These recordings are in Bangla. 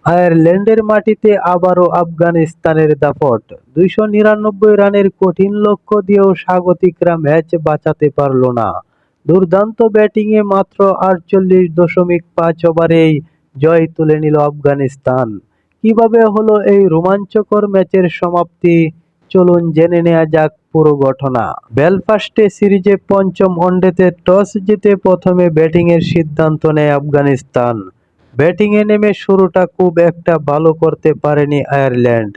আয়ারল্যান্ডের মাটিতে আবারও আফগানিস্তানের দাপট। ২৯৯ রানের কঠিন লক্ষ্য দিয়েও স্বাগতিকরা ম্যাচ বাঁচাতে পারল না। দুর্দান্ত ব্যাটিংয়ে মাত্র ৪৮.৫ ওভারেই জয় তুলে নিল আফগানিস্তান। কিভাবে হলো এই রোমাঞ্চকর ম্যাচের সমাপ্তি? চলুন জেনে নেওয়া যাক পুরো ঘটনা। বেলফাস্টে সিরিজে পঞ্চম ওয়ানডেতে টস জিতে প্রথমে ব্যাটিংয়ের সিদ্ধান্ত নেয় আফগানিস্তান। ব্যাটিংয়ে নেমে শুরুটা খুব একটা ভালো করতে পারেনি আয়ারল্যান্ড।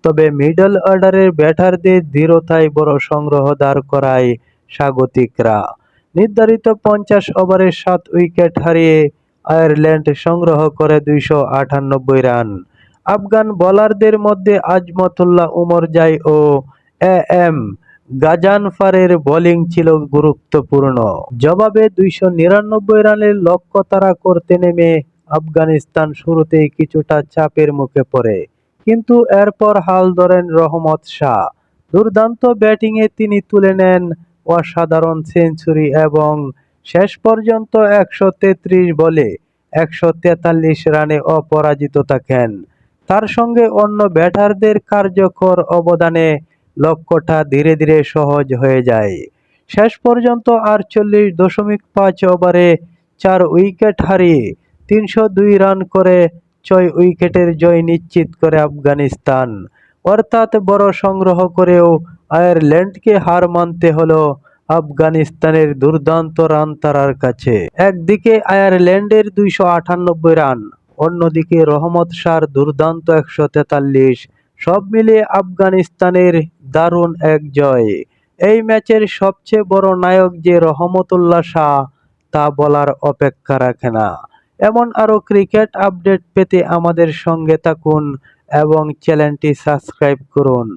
তবে মিডল অর্ডারের ব্যাটারদের দৃঢ়তায় বড় সংগ্রহ দাঁড় করায় স্বাগতিকরা। নির্ধারিত ৫০ ওভারে ৭ উইকেট হারিয়ে আয়ারল্যান্ড সংগ্রহ করে ২৯৮ রান। আফগান বোলারদের মধ্যে আজমতুল্লাহ উমরজাই ও এ এম গাজানফারের বোলিং ছিল গুরুত্বপূর্ণ। জবাবে ২৯৯ রানের লক্ষ্য তাড়া করতে নেমে আফগানিস্তান শুরুতেই কিছুটা চাপের মুখে পড়ে, কিন্তু এরপর হাল ধরেন রহমত শাহ। দুর্দান্ত ব্যাটিংয়ে তিনি তুলে নেন অসাধারণ সেঞ্চুরি এবং শেষ পর্যন্ত ১৩৩ বলে ১৪৩ রানে অপরাজিত থাকেন। তার সঙ্গে অন্য ব্যাটারদের কার্যকর অবদানে লক্ষ্যটা ধীরে ধীরে সহজ হয়ে যায়। শেষ পর্যন্ত ৪৮.৫ ওভারে ৪ উইকেট হারিয়ে ৩০২ রান করে ৬ উইকেটের জয় নিশ্চিত করে আফগানিস্তান। অর্থাৎ বড় সংগ্রহ করেও আয়ারল্যান্ডকে হার মানতে হলো আফগানিস্তানের দুর্দান্ত রান তাড়ার কাছে। একদিকে আয়ারল্যান্ডের ২৯৮ রান, অন্যদিকে রহমত শাহর দুর্দান্ত ১৪৩। সব মিলিয়ে আফগানিস্তানের দারুণ এক জয়। এই ম্যাচের সবচেয়ে বড় নায়ক যে রহমতুল্লাহ শাহ, তা বলার অপেক্ষা রাখে না। এমন আরও ক্রিকেট আপডেট পেতে আমাদের সঙ্গে থাকুন এবং চ্যানেলটি সাবস্ক্রাইব করুন।